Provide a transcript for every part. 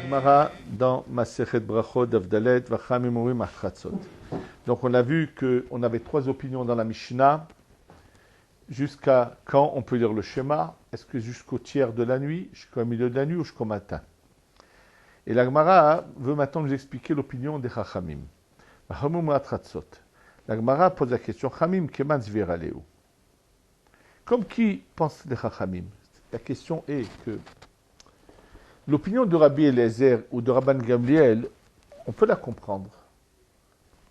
Gemara dans Masechet Brachot Avdalet Vachamim Omrim Achatzot. Donc on a vu qu'on avait trois opinions dans la Mishnah. Jusqu'à quand on peut lire le schéma? Est-ce que jusqu'au tiers de la nuit, jusqu'au milieu de la nuit ou jusqu'au matin? Et la Gemara veut maintenant nous expliquer l'opinion des Chachamim. Vachamim Omrim Achatzot. La Gemara pose la question Chamim Keman Zvir Aleu. Comme qui pense les Chachamim? La question est que l'opinion de Rabbi Eliezer ou de Rabban Gamliel, on peut la comprendre.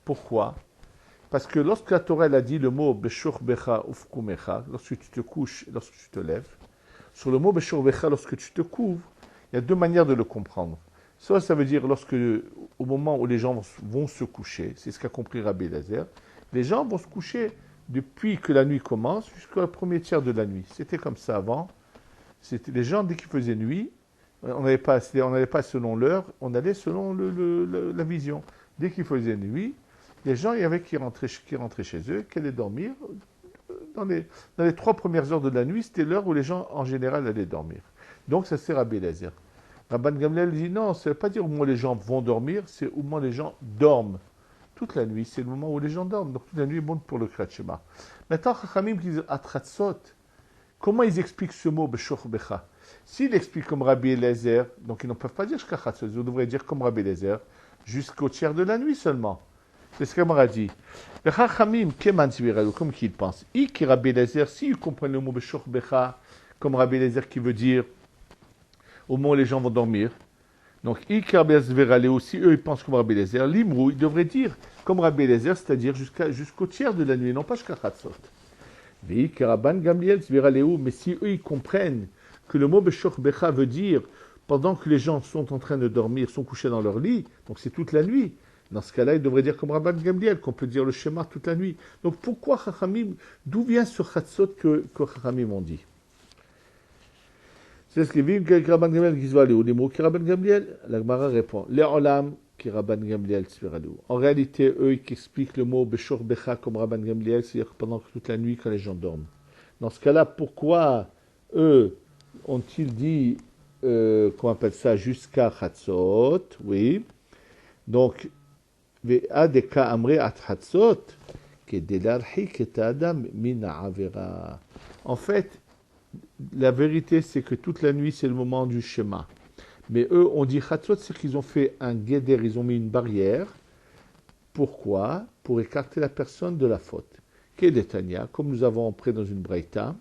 Pourquoi? Parce que lorsque la Torah a dit le mot Beshur Becha Ufkumecha, lorsque tu te couches et lorsque tu te lèves, sur le mot Beshur Becha, lorsque tu te couvres, il y a deux manières de le comprendre. Soit ça veut dire lorsque, au moment où les gens vont se coucher, c'est ce qu'a compris Rabbi Eliezer, les gens vont se coucher depuis que la nuit commence jusqu'au premier tiers de la nuit. C'était comme ça avant. C'était les gens, dès qu'il faisait nuit, on n'allait pas selon l'heure, on allait selon la vision. Dès qu'il faisait nuit, les gens, il y avait qui rentraient chez eux, qui allaient dormir. Dans les 3 premières heures de la nuit, c'était l'heure où les gens, en général, allaient dormir. Donc, ça c'est Rabbi Eliezer. Rabban Gamliel dit non, ça ne veut pas dire au moment où les gens vont dormir, c'est au moment où les gens dorment. Toute la nuit, c'est le moment où les gens dorment. Donc, toute la nuit est bonne pour le Kriyat Shema. Maintenant, Chachamim disent Atratzot. Comment ils expliquent ce mot Beshur Becha? S'ils expliquent comme Rabbi Eliezer, donc ils ne peuvent pas dire jusqu'à Chatzot, ils devraient dire comme Rabbi Eliezer, jusqu'au tiers de la nuit seulement. C'est ce qu'on a dit. Le Chachamim, comme qu'ils pensent. Qui Rabbi Eliezer, s'ils comprennent le mot Beshur Becha, comme Rabbi Eliezer qui veut dire au moment où les gens vont dormir, donc si eux ils pensent comme Rabbi Eliezer, l'Imrou, ils devraient dire comme Rabbi Eliezer, c'est-à-dire jusqu'au tiers de la nuit, non pas jusqu'à Chatzot. Mais si eux ils comprennent que le mot Beshur Becha veut dire pendant que les gens sont en train de dormir, sont couchés dans leur lit, donc c'est toute la nuit. Dans ce cas-là, ils devraient dire comme Rabban Gamliel, qu'on peut dire le schéma toute la nuit. Donc pourquoi Chachamim, d'où vient ce Chatzot que Chachamim ont dit? C'est ce que dit Rabban Gamliel qui se voit aller. Les mots qui Rabban Gamliel, la Gemara répond les Olam qui Rabban Gamliel tzviralou. En réalité, eux qui expliquent le mot Beshur Becha comme Rabban Gamliel, c'est-à-dire pendant toute la nuit quand les gens dorment. Dans ce cas-là, pourquoi eux ont-ils dit, qu'on appelle ça, jusqu'à Chatzot? Oui. Donc, Ve'adeka amre at Chatzot, kedelarhik et adam min ha'avera. En fait, la vérité, c'est que toute la nuit, c'est le moment du schéma. Mais eux, on dit Chatzot, c'est qu'ils ont fait un guéder, ils ont mis une barrière. Pourquoi? Pour écarter la personne de la faute. Kedetania, comme nous avons appris dans une braïta,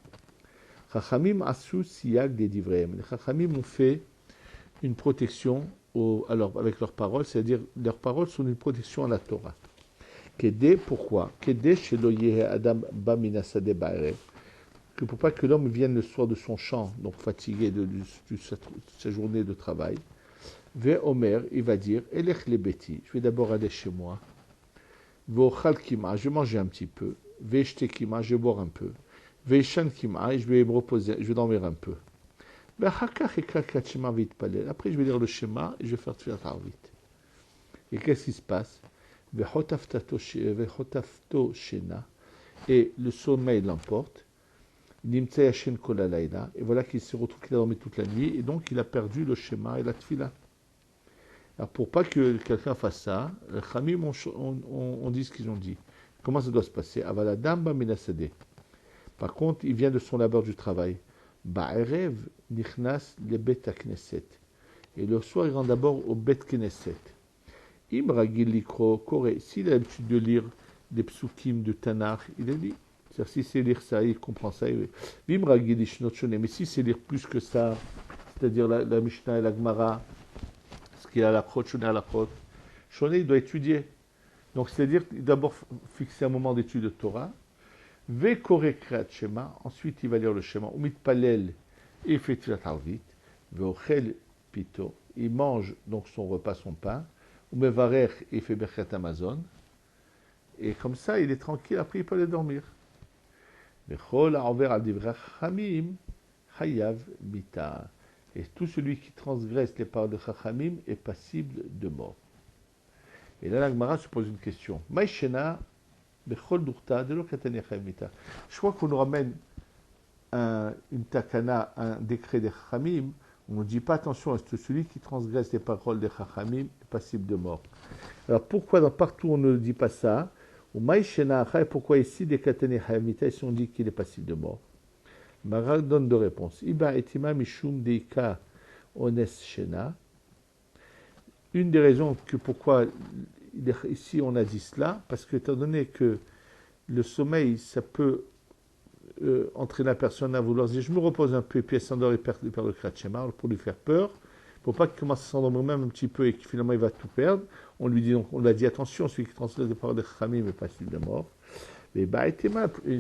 Chachamim asu siyag des divreim. Les Chachamim ont fait une protection avec leurs paroles, c'est-à-dire leurs paroles sont une protection à la Torah. Kede, pourquoi? Kede shelo yehe adam ba minasade ba'erev. Que pour pas que l'homme vienne le soir de son champ, donc fatigué de sa journée de travail. Ve Omer, il va dire, Elech lebeti, je vais d'abord aller chez moi. Ve ochal kima, je vais manger un petit peu. Ve shte kima, je vais boire un peu. Ve shan kima, je vais me reposer, je vais dormir un peu. Après, je vais lire le schéma et je vais faire tfilat arvit. Et qu'est-ce qui se passe? Ve hotafto shena, et le sommeil l'emporte. Et voilà qu'il se retrouve qu'il a dormi toute la nuit et donc il a perdu le schéma et la tfila. Alors pour pas que quelqu'un fasse ça, les Chamim on dit ce qu'ils ont dit. Comment ça doit se passer? Par contre, il vient de son labeur du travail. Ba'erev nichnas le bet knesset. Et le soir, il rentre d'abord au bet knesset. Im ragil likro kore. S'il a l'habitude de lire des psukim de Tanakh, il a dit. C'est-à-dire, si c'est lire ça, il comprend ça. Mais si c'est lire plus que ça, c'est-à-dire la Mishnah et la Gemara, ce qu'il y a à la Chot, Shoné à la Chot, Shoné, il doit étudier. Donc, c'est-à-dire, d'abord fixer un moment d'étude de Torah, Ve Kore Kriyat Shema, ensuite il va lire le Shema, Umit Palel, et il fait Tfilat Arvit, Ve Ochel Pito, il mange donc son repas, son pain, Umevarer, et il fait Berchat Amazon, et comme ça, il est tranquille, après il peut aller dormir. Et tout celui qui transgresse les paroles de Chachamim est passible de mort. Et là, la Gemara se pose une question. Je crois qu'on nous ramène une takana, un décret des Chachamim, On ne dit pas attention, est-ce que celui qui transgresse les paroles des Chachamim est passible de mort. Alors pourquoi partout on ne dit pas ça? Ou Maïshena Achai, pourquoi ici des Katane Hayamita, si on dit qu'il est passible de mort? Maral donne deux réponses. Iba etima mishum deika ones shena. Une des raisons que pourquoi ici on a dit cela, parce que étant donné que le sommeil, ça peut entraîner la personne à vouloir dire je me repose un peu et puis elle s'endort et perd le Kratchema pour lui faire peur, pour pas qu'il commence à s'endormir même un petit peu et que finalement il va tout perdre. On lui dit donc, on lui a dit attention, celui qui transgresse les paroles de Chachamim est passible de mort. Mais bah,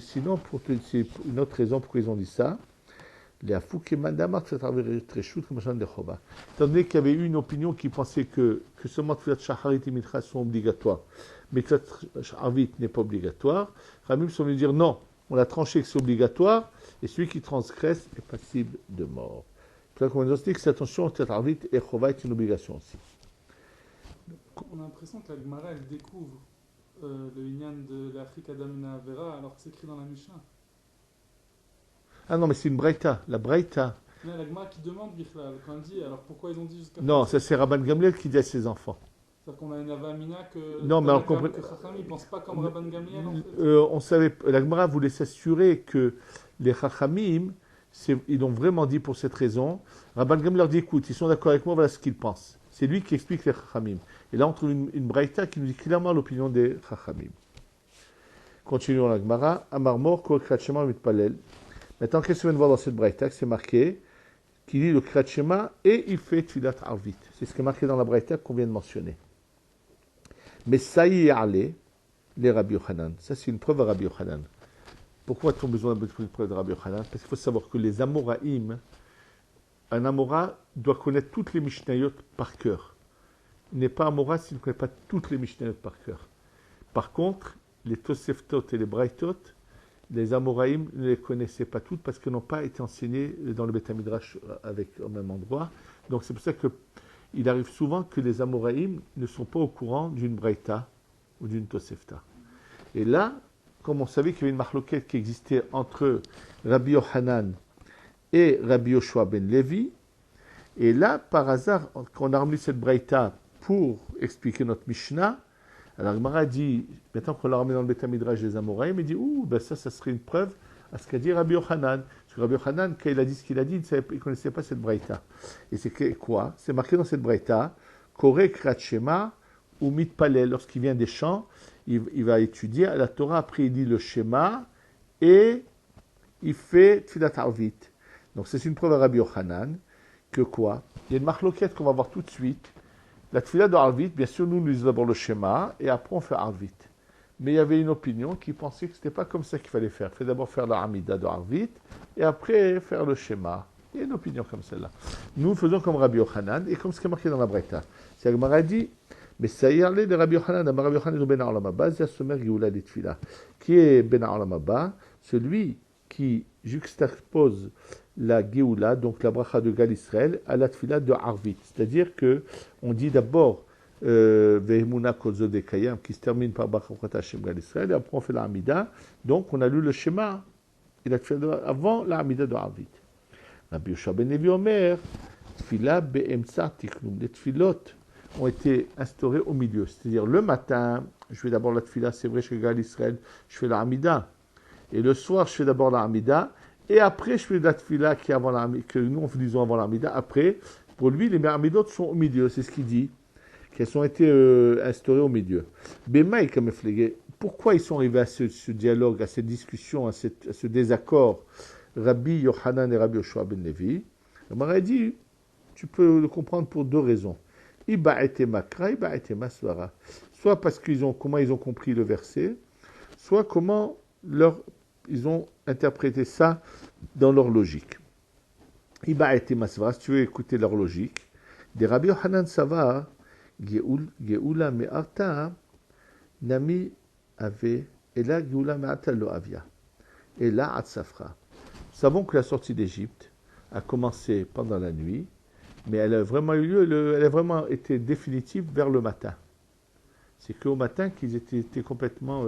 sinon, c'est une autre raison pourquoi ils ont dit ça. Étant donné qu'il y avait eu une opinion qui pensait que seulement Tfilat Shacharit et Mincha sont obligatoires, mais Tfilat Shacharit n'est pas obligatoire, Ramim sont venus dire non, on a tranché que c'est obligatoire, et celui qui transgresse est passible de mort. C'est pour ça qu'on a dit que cette attention, Tfilat Shacharit et Chova est une obligation aussi. On a l'impression que la Gemara, elle découvre le Inyan de l'Afrique Adamina Avera alors que c'est écrit dans la Mishnah. Ah non, mais c'est une Braïta. La Braïta. Mais la Gemara qui demande, Bichlal, quand elle dit, alors pourquoi ils ont dit jusqu'à... Non, ça c'est Rabban Gamliel qui dit à ses enfants. C'est-à-dire qu'on a une Avamina que... Non, mais que Chacham, ils ne pensent pas comme Rabban Gamliel, en fait. On savait, la Gemara voulait s'assurer que les Chachamim, ils l'ont vraiment dit pour cette raison. Rabban Gamliel leur dit, écoute, ils sont d'accord avec moi, voilà ce qu'ils pensent. C'est lui qui explique les Chachamim. Et là, on trouve une Braïta qui nous dit clairement l'opinion des Chachamim. Continuons la Gemara. Amar mor ko Kriyat Shema mitpalel. Maintenant, qu'est-ce qu'on vient de voir dans cette Braïta? C'est marqué qu'il lit le Kriyat Shema et il fait Tfilat Arvit. C'est ce qui est marqué dans la Braïta qu'on vient de mentionner. Mais ça y est allé, les Rabbi Yochanan. Ça, c'est une preuve à Rabbi Yochanan. Pourquoi a-t-on besoin d'une preuve de Rabbi Yochanan? Parce qu'il faut savoir que les Amoraïm, un Amora doit connaître toutes les Mishnayot par cœur. Il n'est pas Amora s'il ne connaît pas toutes les Mishnayot par cœur. Par contre, les Toseftot et les Braïtot, les Amoraïm ne les connaissaient pas toutes parce qu'elles n'ont pas été enseignées dans le Beth Midrash au même endroit. Donc c'est pour ça qu'il arrive souvent que les Amoraïm ne sont pas au courant d'une Braïta ou d'une Tosefta. Et là, comme on savait qu'il y avait une marloquette qui existait entre Rabbi Yochanan et Rabbi Yoshua ben Levi, et là, par hasard, quand on a ramené cette Braïta pour expliquer notre Mishnah, alors Gemara dit, maintenant qu'on l'a ramené dans le Beth Midrash des Amoraïm, il dit, ben ça serait une preuve à ce qu'a dit Rabbi Yochanan. Parce que Rabbi Yochanan, quand il a dit ce qu'il a dit, il ne connaissait pas cette Braïta. Et c'est quoi? C'est marqué dans cette Braïta, Koré Kriyat Shema ou Mitpalel. Lorsqu'il vient des champs, il va étudier à la Torah, après il dit le Shema et il fait Tfilat Arvit. Donc c'est une preuve à Rabbi Yochanan que quoi? Il y a une marloquette qu'on va voir tout de suite. La Tfilat de Arvit, bien sûr, nous lisons d'abord le Shema et après on fait Arvit. Mais il y avait une opinion qui pensait que ce n'était pas comme ça qu'il fallait faire. Il fallait d'abord faire la Hamida de Arvit et après faire le Shema. Il y a une opinion comme celle-là. Nous faisons comme Rabbi Yochanan et comme ce qui est marqué dans la Braïta. C'est Gemara dit, mais ça y est, de Rabbi Yochanan, Rabbi Yochanan est Ben Olam Haba, Zasomer Geoula de Tfila. Qui est Ben Olam Haba? Celui qui juxtapose la Géoula, donc la bracha de Gal Israël, à la Tfila de Arvit. C'est-à-dire qu'on dit d'abord Vehemuna Kozo de Kayam, qui se termine par Bachachat Hashem Gal Israël, et après on fait la Hamida. Donc on a lu le Shema et la Tfila avant la Hamida de Arvit. Rabbi Yoshua ben Levi Omer, Tfila be'emtsa tiknum. Les tfilot ont été instaurés au milieu. C'est-à-dire le matin, je fais d'abord la Tfila, c'est vrai, chez Gal Israël, je fais la Hamida. Et le soir, je fais d'abord la Hamida. Et après, je fais la Tfila que nous on faisons avant la Hamida. Après, pour lui, les Hamidot sont au milieu. C'est ce qu'il dit. Qu'elles ont été instaurées au milieu. Bemaï, comme efflégué. Pourquoi ils sont arrivés à ce dialogue, à cette discussion, à ce désaccord, Rabbi Yochanan et Rabbi Yoshua ben Levi? On m'aurait dit, tu peux le comprendre pour deux raisons. Iba ete makra, iba ete masvara. Soit parce comment ils ont compris le verset, soit comment ils ont interprété ça dans leur logique. Iba ete masvara, si tu veux écouter leur logique, des Rabbi Yochanan Savar, Geoula me'arta, nami ave, et là Geoula me'arta lo avia, et là atzafra. Nous savons que la sortie d'Égypte a commencé pendant la nuit, mais elle a vraiment eu lieu, elle a vraiment été définitive vers le matin. C'est qu'au matin qu'ils étaient complètement...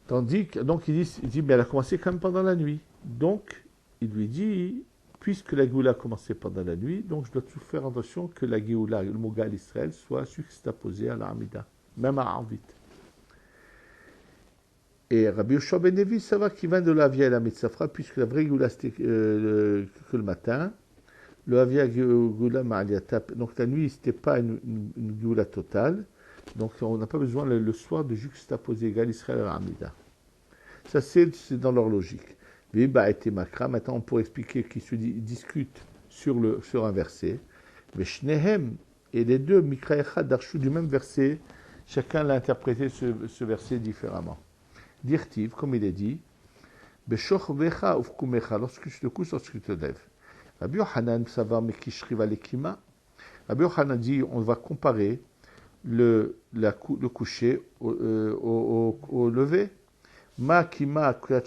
Tandis que, donc il dit, mais elle a commencé quand même pendant la nuit. Donc, il lui dit, puisque la Géoula a commencé pendant la nuit, donc je dois tout faire attention que la Géoula, le mot Gal Israël, soit juxtaposé à la Hamida, même à Arvit. Et Rabbi Yoshua ben Levi, ça va qu'il vient de la vieille la Metzafra, puisque la vraie Géoula c'était que le matin. Le Havia Géoula Ma'aliata, donc la nuit c'était pas une Géoula totale, donc on n'a pas besoin le soir de juxtaposer Gal Israël à la Hamida. Ça c'est dans leur logique. Viba et Makra, maintenant on pourrait expliquer qu'ils se discutent sur un verset. Mais Shnehem et les deux, Mikra Echad, Darshu, du même verset, chacun l'a interprété ce verset différemment. Dirtiv, comme il est dit, Beshoch Vecha Ufkumecha, lorsque tu te couches, lorsque tu te lèves. Rabbi Yochanan, Savar Mekishriva Lekima. Rabbi Yochanan dit, on va comparer le coucher au lever. Ma Kima Kriyat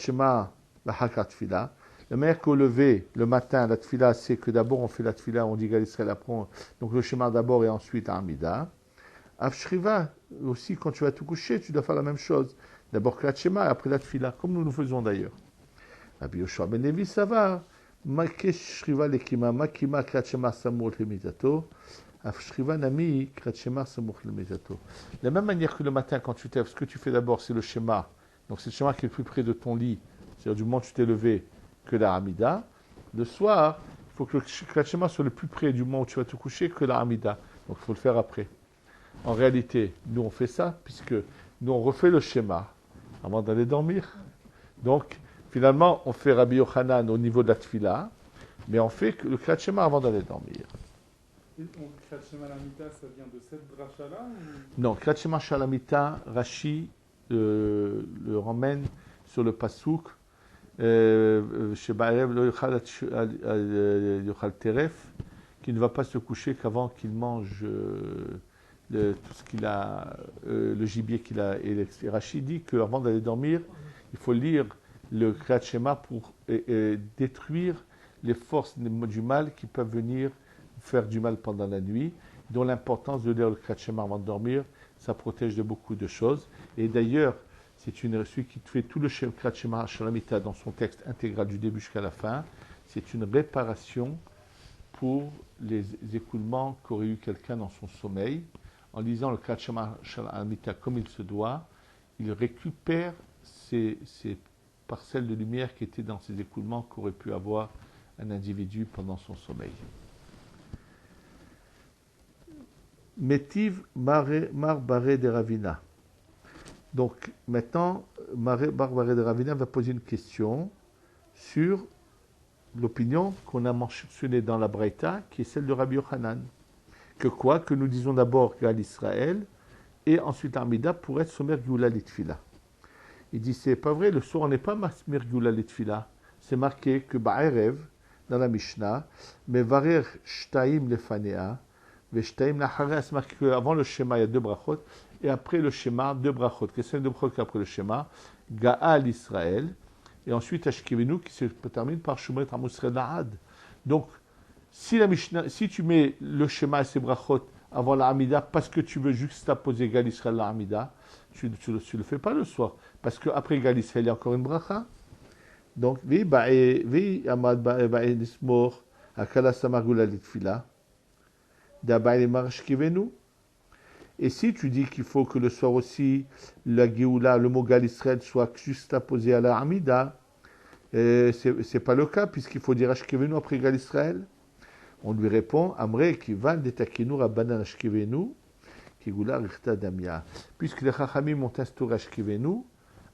la Hakat Tfila. La manière qu'au lever, le matin, la Tfila, c'est que d'abord on fait la Tfila, on dit Gal Israël après, donc le schéma d'abord et ensuite Amida. Avshriva, aussi quand tu vas te coucher, tu dois faire la même chose. D'abord Kriyat Shema et après la Tfila, comme nous faisons d'ailleurs. Rabbi Yoshua ben Levi, ça va. Makesh Shriva Lekima, Makima Kriyat Shema Samur Lemitato. Avshriva Nami Kriyat Shema Samur Lemitato. De la même manière que le matin, quand tu t'es, ce que tu fais d'abord, c'est le schéma. Donc c'est le schéma qui est le plus près de ton lit, c'est-à-dire du moment où tu t'es levé, que la Hamida. Le soir, il faut que le Kriyat Shema soit le plus près du moment où tu vas te coucher que la Hamida. Donc il faut le faire après. En réalité, nous on fait ça, puisque nous on refait le schéma avant d'aller dormir. Donc finalement, on fait Rabbi Yochanan au niveau de la Tfila, mais on fait le Kriyat Shema avant d'aller dormir. Et Kriyat Shema Lamita, ça vient de cette dracha-là ou... Non, Kriyat Shema Shalamita, Rashi le ramène sur le Passouk, Shebaev lo yochal teref, qui ne va pas se coucher qu'avant qu'il mange tout ce qu'il a, le gibier qu'il a. Et Rashi dit qu'avant d'aller dormir, il faut lire le Kriyat Shema pour détruire les forces du mal qui peuvent venir faire du mal pendant la nuit, dont l'importance de lire le Kriyat Shema avant de dormir, ça protège de beaucoup de choses. Et d'ailleurs, c'est celui qui fait tout le Kriyat Shema Shalamita dans son texte intégral du début jusqu'à la fin, c'est une réparation pour les écoulements qu'aurait eu quelqu'un dans son sommeil. En lisant le Kriyat Shema Shalamita comme il se doit, il récupère ces parcelles de lumière qui étaient dans ces écoulements qu'aurait pu avoir un individu pendant son sommeil. Métiv Mar Baré de Ravina. Donc maintenant, Mar Baré de Ravina va poser une question sur l'opinion qu'on a mentionnée dans la Braïta, qui est celle de Rabbi Yochanan. Que quoi? Que nous disons d'abord Gal Israël et ensuite Amida pour être Somer Géoula Litfila. Il dit c'est pas vrai, le soir on n'est pas Somer Géoula Litfila. C'est marqué que Ba'erev, dans la Mishnah, mais Varer Shtaim Lefanea, Veshtaim Lachare, c'est marqué qu'avant le schéma il y a deux brachot, et après le schéma, deux brachot. Qu'est-ce que c'est deux brachot qu'après le schéma? Gaal Israël, et ensuite Ashkevenu qui se termine par Shumet Amos Redahad. Donc, si tu mets le schéma et ses brachot avant la Hamida, parce que tu veux juxtaposer Gal Israël la Hamida, tu ne le fais pas le soir. Parce qu'après Gal Israël, il y a encore une bracha. Donc, vi amad ba'e nismor, akala samagula litfila, d'abay marashkivenu. Et si tu dis qu'il faut que le soir aussi, la Géoula, le mot Gal Israël soit juxtaposé à la Hamida, c'est pas le cas, puisqu'il faut dire Ashkevenu après Gal Israël. On lui répond, Amre qui va détakinu rabbanan Ashkevenu, qui goula richta damia. Puisque les Chachamim ont instauré Ashkevenu,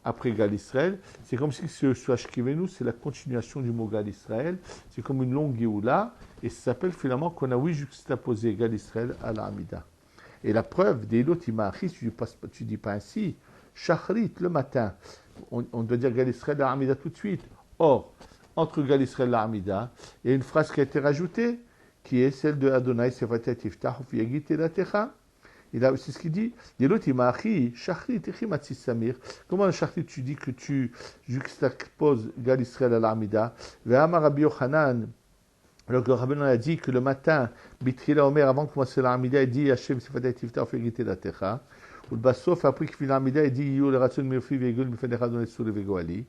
après Gal Israël, c'est comme si ce Ashkevenu, c'est la continuation du mot Gal Israël, c'est comme une longue Géoula, et ça s'appelle finalement qu'on a oui juxtaposé Gal Israël à la Hamida. Et la preuve, des Ilotimaachis, tu dis pas ainsi, Shachrit, le matin, on doit dire Gal Israël à la Hamida tout de suite. Or, entre Gal Israël et la Hamida, il y a une phrase qui a été rajoutée, qui est celle de Adonai Sevatet Yiftach Ufiyagit Elatecha. C'est ce qu'il dit. Yelotimachi, Shachrit, Echimatsis Samir. Comment le Shachrit, tu dis que tu juxtaposes Gal Israël à la Hamida? Ve'amar Rabbi Yochanan. Alors que Rabbi Yochanan a dit que le matin, Bitrila Omer, avant de commencer la Hamida, il dit Hashem Sevatet Yiftach Ufiyagit Elatecha. Ou le Bassof, après qu'il finit la Hamida, il dit Yo le Ratson Mirfi Vegul Mifedecha Adonai Suri Vegoali.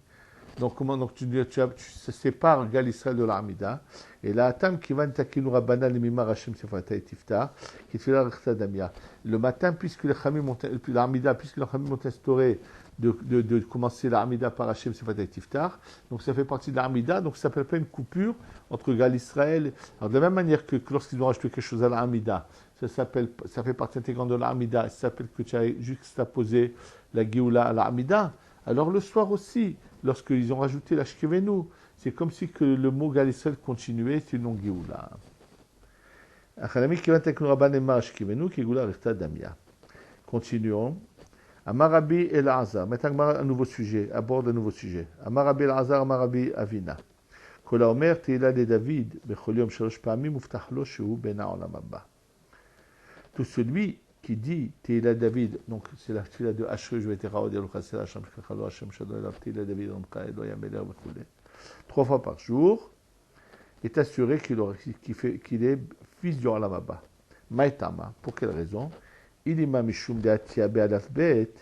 Donc, tu sépares Gal Israël de l'Amida. Et la Atam qui va n'takinu Rabbana l'Mimar Hashem Sefata et Tiftar, qui fait la Rechta Damia. Le matin, puisque les Chamim ont, l'Amida, puisque les Chamim ont instauré de commencer l'Amida par Hashem Sefata et Tiftar, donc ça fait partie de l'Amida, donc ça s'appelle pas une coupure entre Gal Israël. Alors, de la même manière que lorsqu'ils ont rajouté quelque chose à l'Amida, ça fait partie intégrante de l'Amida, ça s'appelle que tu as juxtaposé la Géoula à l'Amida. Alors le soir aussi, lorsqu'ils ont rajouté la Shkevenu, c'est comme si que le mot Gal Israël continuait, c'est non Géoula. Continuons. Amarabi El Azar. Maintenant, un nouveau sujet, aborde un nouveau sujet. Amarabi El Azar, Amarabi Avina. Kol Omer Teila de David, Bechol Yom Shalosh Pa'amim, Uftach Lo Shehu Bena Olam Haba. Tout celui qui dit Teila David, donc c'est la fila de Ashrei, je vais te raoder le Chassel Hashem Shkachalo Hashem Shadol Elav Teila David Onka Elo Yameler Bechule. 3 fois par jour, est assuré qu'il est fils du Olam Haba. Maïtama, pour quelle raison? Ilima Mishum de Atiabe Alaf Bet,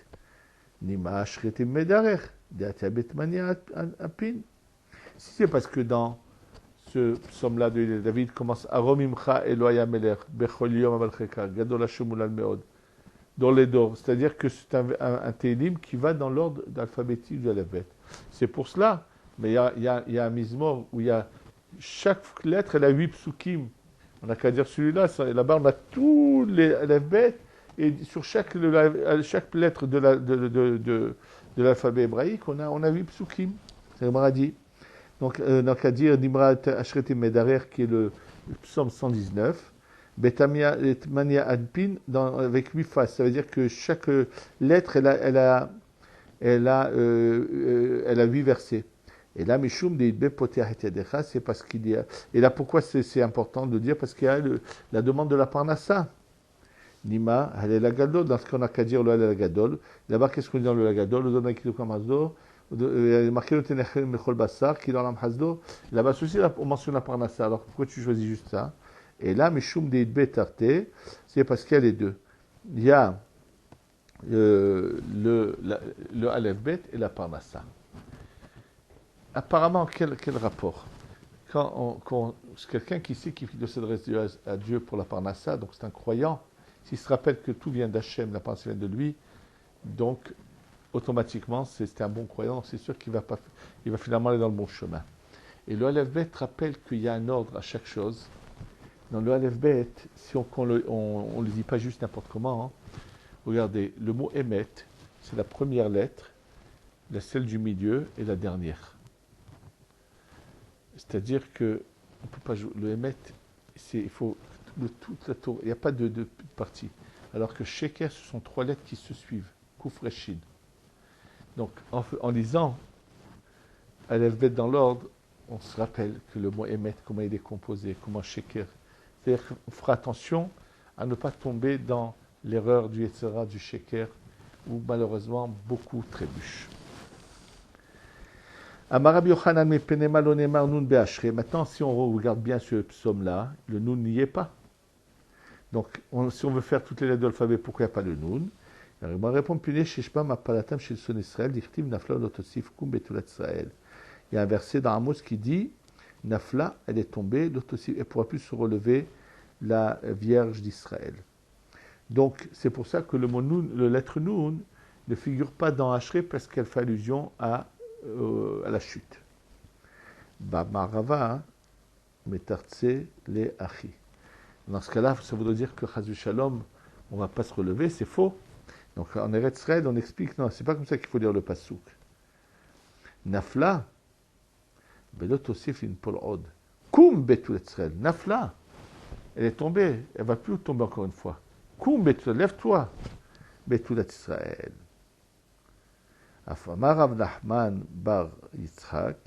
Nima Ashretim Medarech, de Atiabe Tmania Apin. Si c'est parce que dans ce psaume-là de David commence Aromimcha Eloya Meler, Bechol Yom Abalcheka, Gadol Hashem Ulal Meod, dans les dors. C'est-à-dire que c'est un télim qui va dans l'ordre alphabétique de l'Alphabet. C'est pour cela, mais il y a un mizmor où il y a chaque lettre, elle a 8 psukim. On n'a qu'à dire celui-là, là-bas on a tous les alphabets, et sur chaque lettre de l'alphabet hébraïque, on a 8 psukim. C'est le Maradi. Donc, on n'a qu'à dire Nimra Ashretim Medarer, qui est le psaume 119. Betamia et Mania Adpin, avec 8 faces. Ça veut dire que chaque lettre, elle a 8 versets. Et là, Mishum de Idbe Poteach et Yadecha, c'est parce qu'il y a. Et là, pourquoi c'est important de dire? Parce qu'il y a la demande de la Parnassa. Nima, Halel Agadol, dans ce qu'on n'a qu'à dire le Halel Agadol. Là-bas, qu'est-ce qu'on dit dans le Agadol? Le Donakilo Kamazdo, marqué le Tenechel Mechol Bassar, qui dans l'Amhazdo. Là-bas aussi, on mentionne la Parnassa. Alors pourquoi tu choisis juste ça? Et là, Mishum de Idbe Tarte, c'est parce qu'il y a les deux. Il y a le Aleph Bet et la Parnassa. Apparemment, quel rapport? Quand c'est quelqu'un qui sait qu'il doit s'adresser à Dieu pour la Parnassa, donc c'est un croyant, s'il se rappelle que tout vient d'Hachem, la pensée vient de lui, donc automatiquement c'est un bon croyant, c'est sûr qu'il va finalement aller dans le bon chemin. Et le Aleph Bet rappelle qu'il y a un ordre à chaque chose. Dans le Aleph Bet, si on ne le dit pas juste n'importe comment, hein, regardez, le mot Emet, c'est la première lettre, celle du milieu et la dernière. C'est-à-dire que on peut pas jouer le Emet, il faut toute la tour, il n'y a pas de partie. Alors que Sheker, ce sont 3 lettres qui se suivent, Kouf Reshin. Donc en lisant Aleph Bet dans l'ordre, on se rappelle que le mot Emet, comment il est composé, comment Sheker. C'est-à-dire qu'on fera attention à ne pas tomber dans l'erreur du Yetzera, du Sheker, où malheureusement beaucoup trébuchent. Amarabi Yochanan me penema lo nemar nun be'ashrei. Maintenant, si on regarde bien ce psaume-là, le nun n'y est pas. Donc, si on veut faire toutes les lettres de l'alphabet, pourquoi il n'y a pas le nun? Alors, il m'a répondu, Sheshpa ma'palatam shel son Israël, dichtiv nafla lotosif kum betulat Israël. Il y a un verset dans Amos qui dit, Nafla, elle est tombée, lotosif, elle ne pourra plus se relever, la Vierge d'Israël. Donc, c'est pour ça que le mot nun, le lettre nun, ne figure pas dans Ashrei parce qu'elle fait allusion à la chute. Marava, metartse le achi. Dans ce cas-là, ça voudrait dire que Chazvi Shalom, on ne va pas se relever, c'est faux. Donc en Eretz Israël, on explique, non, c'est pas comme ça qu'il faut lire le pasouk. Nafla, belot osif in pol od. Kum betulat Israël. Nafla, elle est tombée, elle ne va plus tomber encore une fois. Kum betulat, lève-toi. Betulat Israël. Afamar Rav Nachman bar Yitzhak,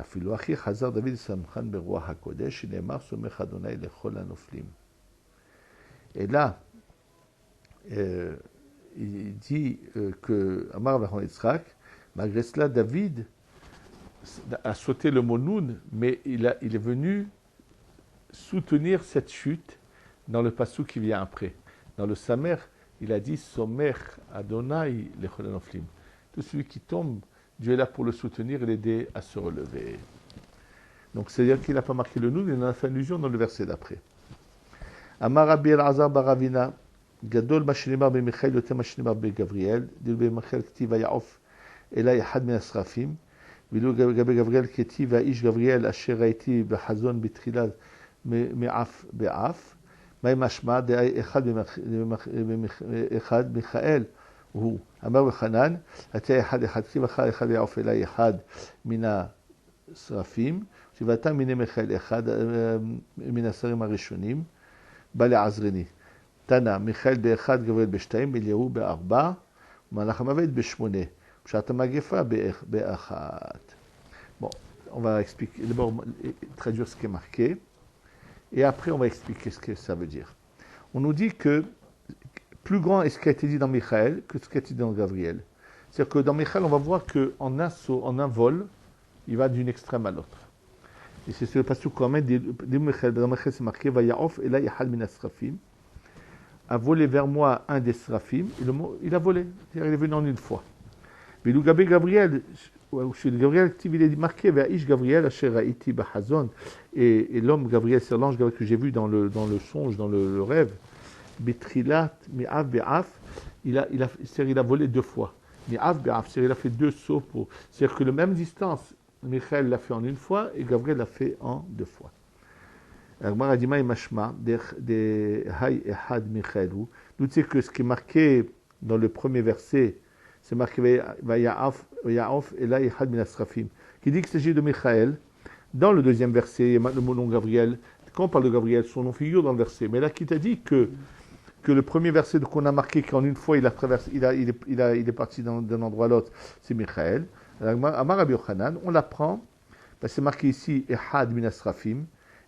אפילו אחי חזר דוד סמכן ברוח הקודש, שנאמר סומך אדוני לכל הנופלים. Et là, il dit que Amar Rav Yitzhak, malgré cela, David a sauté le mot Nun, mais il est venu soutenir cette chute dans le passou qui vient après. Dans le Samer, il a dit Somech Adonai lechol hanoflim. Tout celui qui tombe Dieu est là pour le soutenir et l'aider à se relever. Donc c'est-à-dire qu'il n'a pas marqué le Noun, il en a fait allusion dans le verset d'après. Amar Rabbi Elazar bar Ravina, Gadol ma shenimar b'Michael yoter ma shenimar b'Gavriel, dil b'Michael k'tiv vaya'of elai echad min asrafim, ואילו לגבי גבריאל כתיב האיש גבריאל אשר ראיתי בחזון בתחילה מעף בעף, מה משמע? אחד מיכאל הוא אמר בחנן, אתה אחד כתיב אחד יעוף אלי אחד מן השרפים, שבעתה מיני מיכאל אחד מן השרים הראשונים, בא לעזרני. תנא, מיכאל באחד, גבריאל בשתיים, אליהו בארבע, ומלאך המוות בשמונה. Pshat Magefa Be'achat. Bon, on va expliquer, d'abord traduire ce qui est marqué, et après on va expliquer ce que ça veut dire. On nous dit que plus grand est ce qui a été dit dans Michaël que ce qui a été dit dans Gabriel. C'est-à-dire que dans Michaël, on va voir qu'en un saut, en un vol, il va d'une extrême à l'autre. Et c'est ce le passage qu'on met dans Michaël, c'est marqué Vaya'of Ela Yahal Min Asrafim, a volé vers moi un des Srafim, il a volé, c'est-à-dire il est venu en une fois. Mais le Gabriel, chez le Gabriel, il est marqué vers Ish Gabriel, Asher Haïti Bahazon, et l'homme Gabriel, c'est l'ange Gabriel que j'ai vu dans le songe, dans le rêve. Betrilat, Mi'af, Be'af, il a volé deux fois. Mi'af, Be'af, c'est-à-dire il a fait deux sauts pour. C'est-à-dire que la même distance, Michael l'a fait en une fois et Gabriel l'a fait en deux fois. Agmar Adima et Mashma, de Hay Ehad Michaelu, nous savons que ce qui est marqué dans le premier verset, c'est marqué Vaya'of Ela Yehad Min Asrafim, qui dit qu'il s'agit de Michaël. Dans le deuxième verset, il y a le nom Gabriel. Quand on parle de Gabriel, son nom figure dans le verset. Mais là, qui t'a dit que le premier verset qu'on a marqué, qu'en une fois il a traversé, il est parti d'un endroit à l'autre, c'est Michaël. Amar Rabbi Yochanan, on l'apprend, c'est marqué ici Ehad Min Asrafim,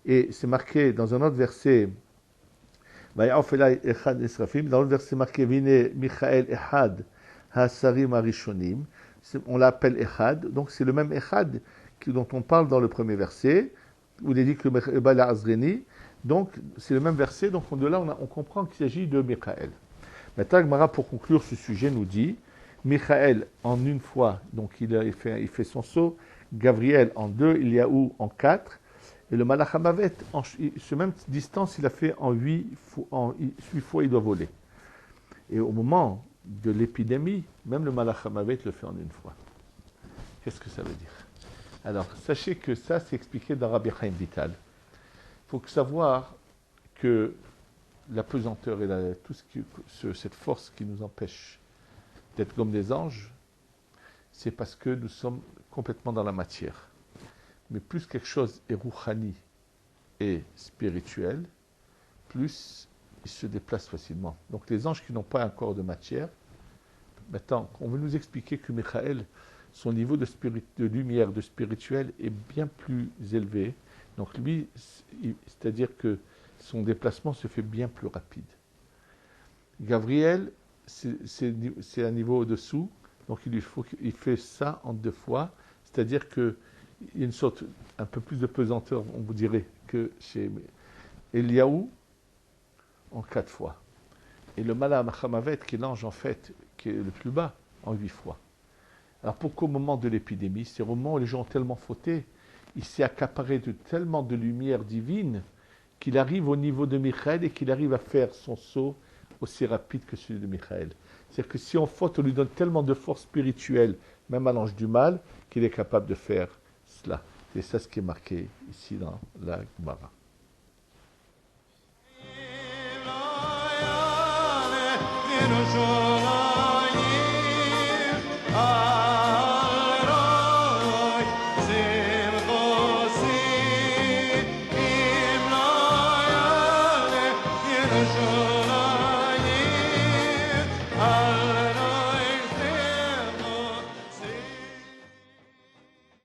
et c'est marqué dans un autre verset Vaya'of Ela Yehad Min Asrafim. Dans l'autre verset, c'est marqué Vine Michaël Ehad Hasarim Arishonim, on l'appelle Echad, donc c'est le même Echad dont on parle dans le premier verset, où il est dit que Bala Azreni, donc c'est le même verset, donc de là on comprend qu'il s'agit de Michaël. Maintenant, Gemara, pour conclure ce sujet, nous dit Michaël en une fois, donc il fait son saut, Gabriel en deux, Eliaou en quatre, et le Malach HaMavet, ce même distance, il a fait en 8 fois, il doit voler. Et au moment de l'épidémie, même le Malach HaMavet le fait en une fois. Qu'est-ce que ça veut dire? Alors, sachez que ça, c'est expliqué dans Rabbi Chaim Vital. Il faut savoir que la pesanteur et cette force qui nous empêche d'être comme des anges, c'est parce que nous sommes complètement dans la matière. Mais plus quelque chose est rouhani et spirituel, plus il se déplace facilement. Donc les anges qui n'ont pas un corps de matière, maintenant, on veut nous expliquer que Michaël, son niveau de lumière, de spirituel est bien plus élevé. Donc lui, c'est-à-dire que son déplacement se fait bien plus rapide. Gabriel, c'est un niveau au-dessous, donc il fait ça en deux fois, c'est-à-dire qu'il y a une sorte, un peu plus de pesanteur, on vous dirait, que chez Eliaou, en 4 fois. Et le Malach HaMavet, qui est l'ange en fait, qui est le plus bas, en 8 fois. Alors pourquoi au moment de l'épidémie, c'est au moment où les gens ont tellement fauté, il s'est accaparé de tellement de lumière divine qu'il arrive au niveau de Michaël et qu'il arrive à faire son saut aussi rapide que celui de Michaël. C'est-à-dire que si on faute, on lui donne tellement de force spirituelle, même à l'ange du mal, qu'il est capable de faire cela. C'est ça ce qui est marqué ici dans la Gemara. Yerushalayim